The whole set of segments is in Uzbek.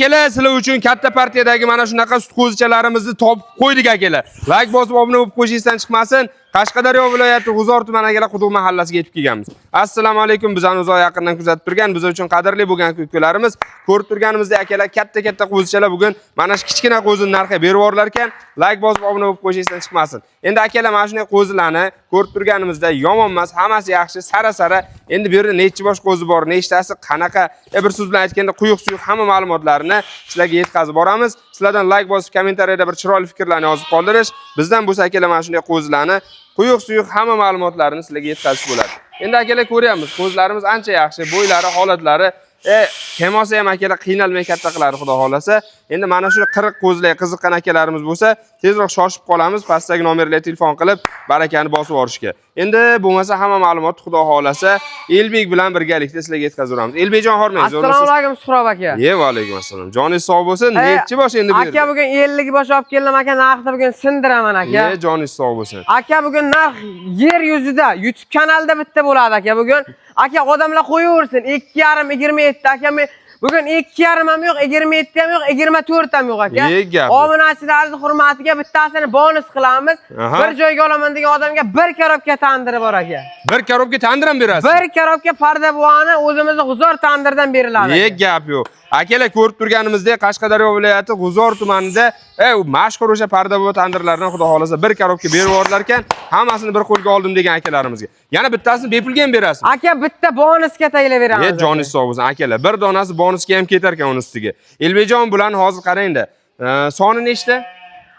Akalar, sizlar uchun katta partiyadagi mana shunaqa sut qo'zichalarimizni topib qo'ydik akalar. Like bosib obuna bo'lib qo'yishingizdan chiqmasin. Qashqadaryo viloyati G'uzor tumani akalar Quduq mahallasiga yetib kelganmiz. Assalomu alaykum. Bizani uzoq yaqindan kuzatib turgan, biz uchun qadrli bo'lgan ko'klarimiz, ko'rib turganimizdek akalar katta qo'zichalar bugun mana shu kichkina qo'zining narxiga berib yuborlar ekan. Like bosib obuna bo'lib qo'yishingizdan chiqmasin. Endi akalar mana shunday qo'zilarni ko'rib turganimizda yomon emas, hammasi yaxshi, sara. Endi bu yerda necha bosh qo'zi bor, nechtasi qanaqa, bir so'z bilan aytganda quyuq-suyuq hamma ma'lumotlarni sizlarga yetkazib boramiz. Sizlardan like bosib, kommentariyada bir chiroyli fikrlarni yozib qoldirish, bizdan bo'lsa akalar mana shunday qo'zilarni quyuq-suyuq hamma ma'lumotlarni sizlarga yetkazish bo'ladi. Endi akalar ko'ryapmiz, qo'zlarimiz ancha yaxshi, bo'ylari, holatlari, kemosa ham akalar qiynalmay katta qiladi xudo xolasa. Endi mana shu 40 qo'zlar qiziqqan akalarimiz bo'lsa, tezroq shoshib qolamiz, pastdagi nomerlarga telefon qilib, barakani bosib olishga. Endi bo'lmasa hamma ma'lumot xudo xolasa Elbek bilan birgalikda sizlarga yetkazib beramiz. Elbekjon hormaysiz. Assalomu alaykum Suhrob aka. Va alaykum assalom. Joningiz sog' bo'lsin. Nechi bosh endi bu yerda? Aka bugun 50 bosh olib keldim aka, narxni bugun sindiraman aka. Joningiz sog' bo'lsin. Aka bugun narx yer yuzida YouTube kanalida bitta bo'ladi aka bugun. Aka odamlar qo'yaversin. 2,5 27 aka men bugun 2,5 ham yo'q, 27 ham yo'q, 24 ham yo'q aka. Obunachilarning hurmatiga bittasini bonus qilamiz. Bir joyga olaman degan odamga 1 korobka tandir bor aka. 1 korobka tandir ham berasiz? 1 korobka pardavoni o'zimizning G'uzor tandirdan beriladi. Gap yo'q. Akalar ko'rib turganimizdek Qashqadaryo viloyati G'uzor tumanida mashhur o'sha pardavo tandirlardan xudo xolasa 1 korobka berib yubordilar ekan, hammasini bir qo'lga oldim degan akalarimizga. Yana bittasini bepulga ham berasiz. Aka bitta bonusga tayinlab beramiz. Joningiz sog' bo'lsin akalar. Bir donasi bonusga ham ketar ekan uning ustiga. Elbekjon bularni hozir qarangda. Soni nechta?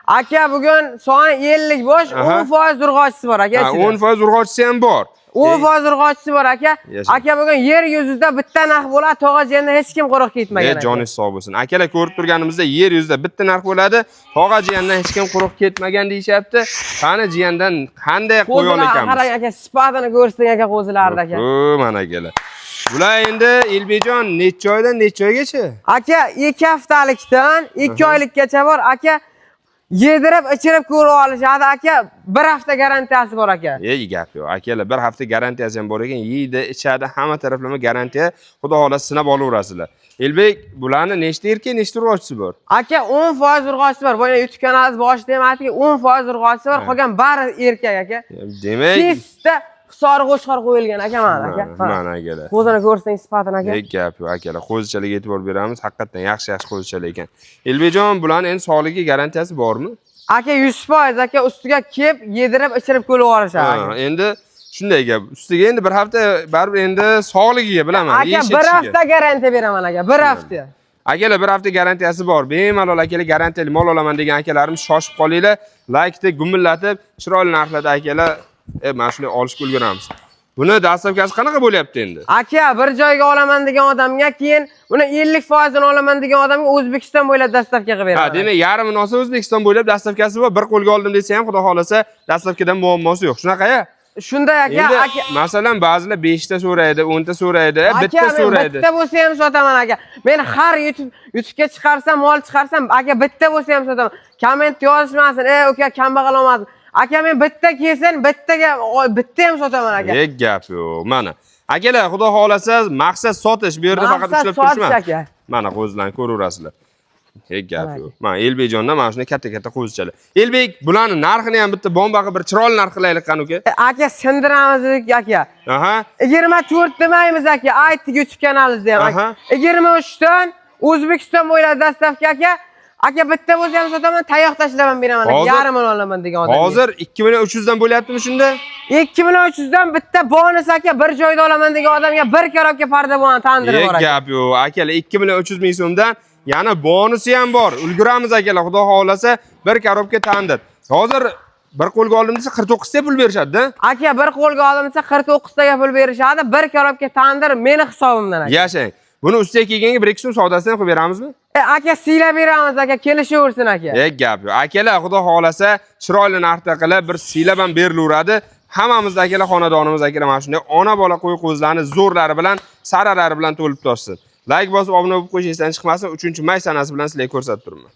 Aka bugun soni 50 bosh, 10% urg'ochisi bor aka. 10% urg'ochisi ham bor. 10% urg'ochisi bor aka. Aka bugun yer yuzida bitta narx bo'ladi, tog'a jiyanda hech kim quruq ketmagan. Joningiz sog' bo'lsin. Akalar ko'rib turganimizda yer yuzida bitta narx bo'ladi, tog'a jiyandan hech kim quruq ketmagan deyapti. Qani jiyandan qanday qo'ya olamiz? Qarang aka, sifatini ko'rsating aka qo'zilarda aka. Mana akalar. Bular endi Elbekjon necha oydan necha oygacha? Aka 2 haftalikdan 2 oylikgacha bor aka. Yedirib, ichirib ko'rib olishadi aka. 1 hafta garantiyasi bor aka. Gap yo'q. Akalar 1 hafta garantiyasi ham bor ekan. Yeydi, ichadi, hamma taraflama garantiya. Xudo xolasa sinab olaverasizlar. Elbek, bularni nechta erkak, nechta urg'ochisi bor? Aka 10% urg'ochisi bor. Bo'yna YouTube kanalingiz boshida ham aytdiki, 10% urg'ochisi bor. Qolgan bari erkak aka. Demak, Testda hisori qo'shqor qo'yilgan aka mana aka. Mana akalar. Qo'zini ko'rsangiz sifatini aka. Gap yo'q akalar. Qo'zichalarga e'tibor beramiz. Haqiqatan yaxshi qo'zichalar ekan. Elbekjon, bularning endi sog'ligiga garantiyasi bormi? Aka 100% aka ustiga kelib, yedirib, ichirib ko'rib olishadi. Endi shunday gap. Ustiga endi 1 hafta baribir endi sog'ligiga bilaman. Aka 1 hafta garantiya beraman aka, 1 hafta. Akalar 1 hafta garantiyasi bor. Bemalol akalar garantiyali mol olaman degan akalarimiz shoshib qolinglar. Like-ni gumillatib, chiroyli narxlarda akalar mana shunday olishga ulguramiz. Buni dastavkasi qanaqa bo'lyapti endi? Aka, bir joyga olaman degan odamga keyin buni 50% dan olaman degan odamga O'zbekiston bo'ylab dastavka qilib beraman. Demak, yarimini olsa O'zbekiston bo'ylab dastavkasi bor. Bir qo'lga oldim desa ham xudo xolasa dastavkadan muammosi yo'q. Shunaqaya? Shunday aka. Masalan, ba'zilar 5 ta so'raydi, 10 ta so'raydi, bitta so'raydi. Bitta bo'lsa ham sotaman aka. Men har YouTube'ga chiqarsam, mol chiqarsam, aka bitta bo'lsa ham sotaman. Komment yozishmasin, uka kambag'al olmasin. Aka men bitta kelsin, bitta ham sotaman aka. Gap yo'q. Mana. Akalar, xudo xolasa maqsad sotish, bu yerda faqat ishlab turishman. Mana qo'zilarni ko'raverasizlar. Gap yo'q. Mana Elbekjonda mana shunday katta qo'zichalar. Elbek, bularning narxini ham bitta bombaga bir chiroyli narx qilaylik qani uka. Aka sindiramiz aka. 24 demaymiz aka. Aytdik YouTube kanalingizda ham aka. 23 dan O'zbekiston bo'ylab dastavka aka. Aka bitta bo'lsa ham sotaman, tayoq tashlaman beraman. Yarimini olaman degan odam. Hozir 2300 dan bo'lyaptimi shunda? 2300 dan bitta bonus aka, bir joyda olaman degan odamga 1 korobka pardavon tandiri bor aka. Gap yo'q. Akalar 2300 ming so'mdan yana bonusi ham bor. Ulguramiz akalar, xudo xolasa 1 korobka tandir. Hozir bir qo'lga oldim desa 49 ta pul berishadi-da. Aka, bir qo'lga oldim desa 49 ta pul berishadi. 1 korobka tandir meni hisobimdan aka. Yashang. Buni ustiga kelganga 1-2 so'm savdosini qilib beramizmi? Aka siylab beramiz aka, kelishaversin aka. Gap yo'q. Akalar, xudo xolasa chiroyli narxda qilib bir siylab ham berilaveradi. Hammamiz akalar xonadonimiz akalar mana shunday ona bola qo'y qo'zlarni zo'rlari bilan, saralari bilan to'lib toshsin. Like bosib obuna bo'lib qo'yishingizdan chiqmasin. 3-may sanasi bilan sizlarga ko'rsatib turaman.